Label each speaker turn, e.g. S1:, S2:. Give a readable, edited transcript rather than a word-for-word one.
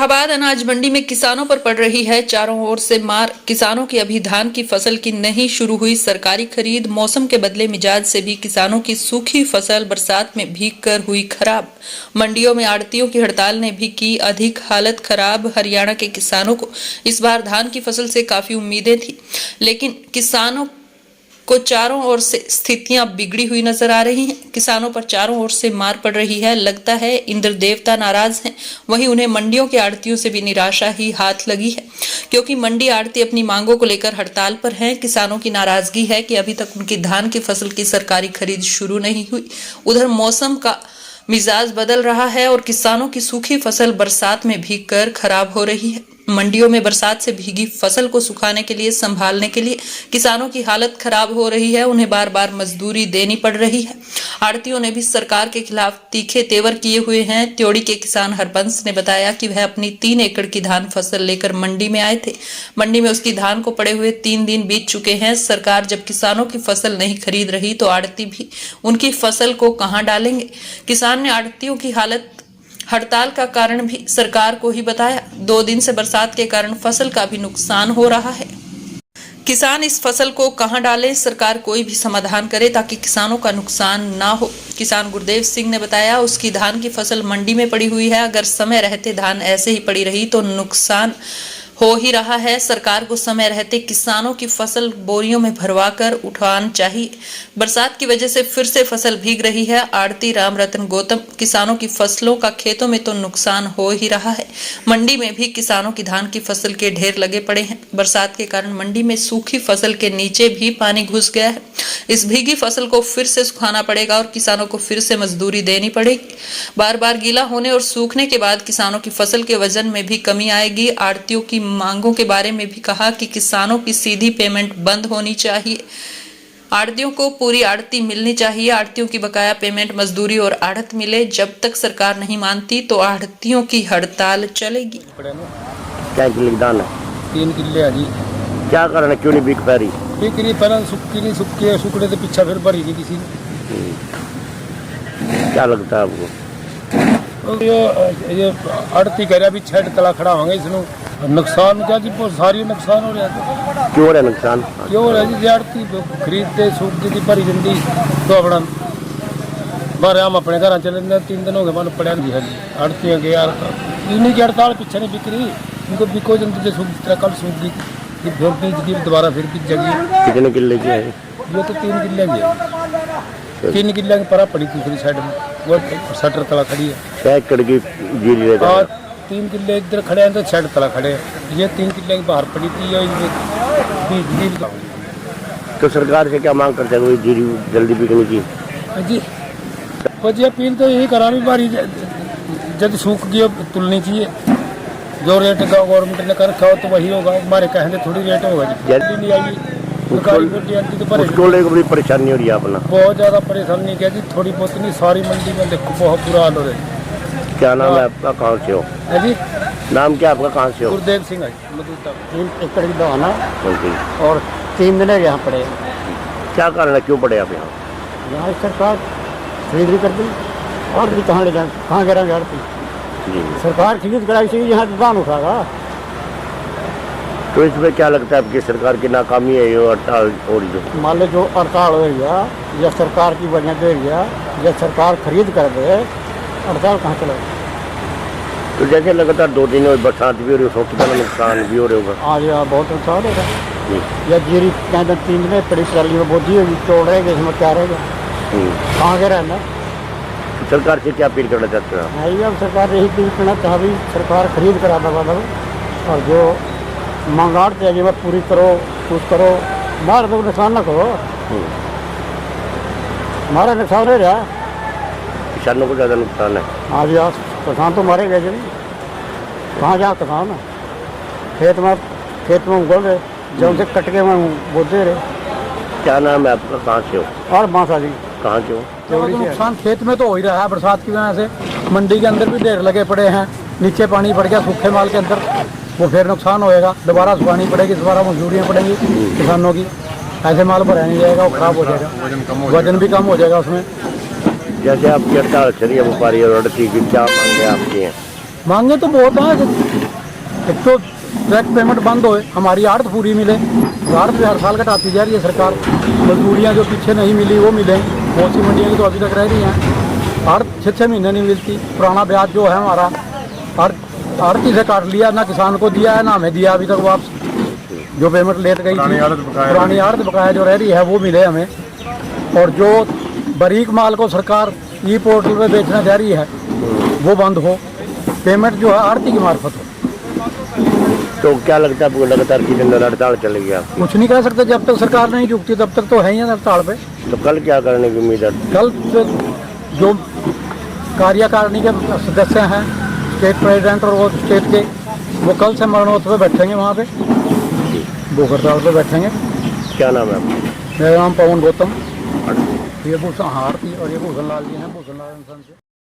S1: फतेहाबाद अनाज मंडी में किसानों पर पड़ रही है चारों ओर से मार। किसानों की अभी धान की फसल की नहीं शुरू हुई सरकारी खरीद। मौसम के बदले मिजाज से भी किसानों की सूखी फसल बरसात में भीगकर हुई खराब। मंडियों में आड़तियों की हड़ताल ने भी की अधिक हालत खराब। हरियाणा के किसानों को इस बार धान की फसल से काफी उम्मीदें थी, लेकिन किसानों को चारों ओर से स्थितियां बिगड़ी हुई नजर आ रही हैं। किसानों पर चारों ओर से मार पड़ रही है। लगता है इंद्र देवता नाराज हैं। वहीं उन्हें मंडियों के आड़तियों से भी निराशा ही हाथ लगी है, क्योंकि मंडी आड़ती अपनी मांगों को लेकर हड़ताल पर हैं। किसानों की नाराजगी है कि अभी तक उनकी धान की फसल की सरकारी खरीद शुरू नहीं हुई। उधर मौसम का मिजाज बदल रहा है और किसानों की सूखी फसल बरसात में भीगकर खराब हो रही है। मंडियों में बरसात से भीगी फसल को सुखाने के लिए, संभालने के लिए किसानों की हालत खराब हो रही है। उन्हें बार बार मजदूरी देनी पड़ रही है। आड़तियों ने भी सरकार के खिलाफ तीखे तेवर किए हुए हैं। त्योड़ी के किसान हरबंस ने बताया कि वह अपनी 3 एकड़ की धान फसल लेकर मंडी में आए थे। मंडी में उसकी धान को पड़े हुए 3 दिन बीत चुके हैं। सरकार जब किसानों की फसल नहीं खरीद रही तो आड़ती भी उनकी फसल को कहां डालेंगे। किसान ने आड़तियों की हालत हड़ताल का कारण भी सरकार को ही बताया। 2 दिन से बरसात के कारण फसल का भी नुकसान हो रहा है। किसान इस फसल को कहां डालें, सरकार कोई भी समाधान करे ताकि किसानों का नुकसान ना हो। किसान गुरदेव सिंह ने बताया उसकी धान की फसल मंडी में पड़ी हुई है। अगर समय रहते धान ऐसे ही पड़ी रही तो नुकसान हो ही रहा है। सरकार को समय रहते किसानों की फसल बोरियों में भरवाकर उठाना चाहिए। बरसात की वजह से फिर से फसल भीग रही है। आड़ती राम रतन गौतम, किसानों की फसलों का खेतों में तो नुकसान हो ही रहा है। मंडी में भी किसानों की धान की फसल के ढेर लगे पड़े हैं। बरसात के कारण मंडी में सूखी फसल के नीचे भी पानी घुस गया है। इस भीगी फसल को फिर से सुखाना पड़ेगा और किसानों को फिर से मजदूरी देनी पड़ेगी। बार बार गीला होने और सूखने के बाद किसानों की फसल के वजन में भी कमी आएगी। आड़तियों की मांगों के बारे में भी कहा कि किसानों की सीधी पेमेंट बंद होनी चाहिए। आड़तियों को पूरी आड़ती मिलनी चाहिए। आड़तियों की बकाया पेमेंट, मजदूरी और आड़त मिले। जब तक सरकार नहीं मानती तो आड़तियों की हड़ताल चलेगी।
S2: क्या किले दान है?
S3: 3 किले है जी।
S2: क्या कारण है, क्यों नहीं बिक पा रही?
S3: बिक रही पहले सुखी नहीं, सुखी सुखड़े से पीछा फिर भरी नहीं किसी ने।
S2: क्या लगता है आपको?
S3: ये आड़ती कह रहा भी 6 तला खड़ा होंगे इसमें नुकसान क्या जी, सारी नुकसान हो रहा है।
S2: क्यों हो रहा है नुकसान?
S3: क्यों हो रहा है जी? आड़ती खरीदते सूखती थी भरी जल्दी तो अपना बारे हम अपने घर चले 3 दिन हो गए मन पड़ा जी। आड़तियों के यार इन्हीं की हड़ताल पीछे नहीं बिक रही। इनको बिको जल्दी सूख, कल सूख गई फिर बीज दोबारा फिर बीज जगी।
S2: कितने किले की है
S3: ये? तो 3 किले की है। 3 किले की परा पड़ी दूसरी साइड में, वो 60 तला खड़ी है।
S2: 6 एकड़ की जीरी है
S3: और 3 किले इधर खड़े हैं तो 60 तला खड़े हैं। ये 3 किले की बाहर पड़ी थी।
S2: तो सरकार से क्या मांग करते हैं? जीरी जल्दी बिकने की
S3: जी जी अपील तो यही करा भी बारी जब सूख गई तुलनी चाहिए। जो रेट का गवर्नमेंट ने कर रखा हो तो वही होगा। हमारे कहने थोड़ी रेट होगा जी। जल्दी नहीं आई
S2: उसको लेकर बड़ी परेशानी हो रही है अपना।
S3: बहुत ज्यादा परेशानी क्या जी, थोड़ी बहुत नहीं सारी मंडी में देखो बहुत बुरा हाल हो रहा है।
S2: क्या नाम है आपका, कहाँ से हो?
S3: जी
S2: नाम क्या आपका, कहाँ से हो?
S3: गुरदेव सिंह है।
S4: 3 एकड़ की धान है और 3 दिन यहाँ पड़े।
S2: क्या कारण है, क्यों पड़े आप यहाँ?
S4: यहाँ सरकार खरीद नहीं करती और भी कहाँ ले जाए, कहाँ गिरा आड़ती
S2: जी।
S4: सरकार खरीद कराई चाहिए, यहाँ तो धान उठागा।
S2: तो इसमें क्या लगता है आपकी सरकार की नाकामी है ये हड़ताल? और
S4: मान लो जो हड़ताल हो गया या सरकार की वजह से हो गया या सरकार खरीद कर दे, हड़ताल कहाँ चलेगा?
S2: तो जैसे लगातार 2 दिन बरसात भी हो रही है, कितना नुकसान भी हो रहा होगा।
S4: हाँ जी, बहुत नुकसान होगा। या जीरी कहते 3 दिन बड़ी ट्राली में बोधी होगी, तोड़ रहेगा, इसमें क्या रहेगा, कहाँ के रहना।
S2: सरकार से क्या अपील करना चाहते हैं?
S4: यही अब सरकार यही अपील करना चाह रही, सरकार खरीद करा दवा दो और जो मांगाड़ चाहिए वह पूरी करो, कुछ करो। हमारा तो नुकसान ना करो, हमारा नुकसान हो रहा है।
S2: किसानों को ज़्यादा नुकसान है।
S4: हाँ जी, आज किसान तो मारे गए जी। कहाँ जा किसान है? खेत में उगल रहे, जब से कट के मैं बोलते रहे।
S2: क्या नाम है आपका, कहाँ से हो?
S4: और बांसा जी।
S2: कहाँ से हो?
S3: तो नुकसान खेत में तो हो ही रहा है बरसात की वजह से। मंडी के अंदर भी ढेर लगे पड़े हैं, नीचे पानी पड़ गया सूखे माल के अंदर, वो फिर नुकसान होएगा। दोबारा सुखानी पड़ेगी, दोबारा मजदूरियाँ पड़ेंगी किसानों की। ऐसे माल भरा नहीं जाएगा, वो खराब हो जाएगा, वजन भी कम हो जाएगा उसमें।
S2: जैसे आपकी हड़ताल चली है व्यापारी और आड़ती की, क्या मांगे आपकी हैं?
S4: मांगे तो बहुत हैं। एक तो डायरेक्ट पेमेंट बंद होए, हमारी आड़त पूरी मिले। आड़त भी हर साल घटाती जा रही है सरकार। मजदूरियाँ जो पीछे नहीं मिली वो मिले। बहुत सी मंडियाँ की तो अभी तक रह रही हैं। आड़त 6-6 महीने नहीं मिलती। पुराना ब्याज जो है हमारा आड़ती से काट लिया, ना किसान को दिया है ना हमें दिया अभी तक वापस। जो पेमेंट लेट गई थी, पुरानी आड़त बकाया जो रह रही है वो मिले हमें। और जो बारीक माल को सरकार ई पोर्टल पे बेचना चाह रही है वो बंद हो, पेमेंट जो है आड़ती की मार्फत हो।
S2: तो क्या लगता है आपको लगातार कितने दिन हड़ताल चलेगी? आप
S4: कुछ नहीं कह सकते, जब तक सरकार नहीं झुकती तब तक तो है ही हड़ताल पे।
S2: तो कल क्या करने की उम्मीद है?
S4: कल जो कार्यकारिणी के सदस्य हैं, स्टेट प्रेसिडेंट और वो स्टेट के, वो कल से मरणोत्सव पे बैठेंगे, वहाँ पे भूख हड़ताल पे बैठेंगे।
S2: क्या नाम है आपका?
S4: मेरा नाम पवन गौतम, ये भूषण हारती और ये भूषण लाल जी हैं, भूषण लाल इंसान से।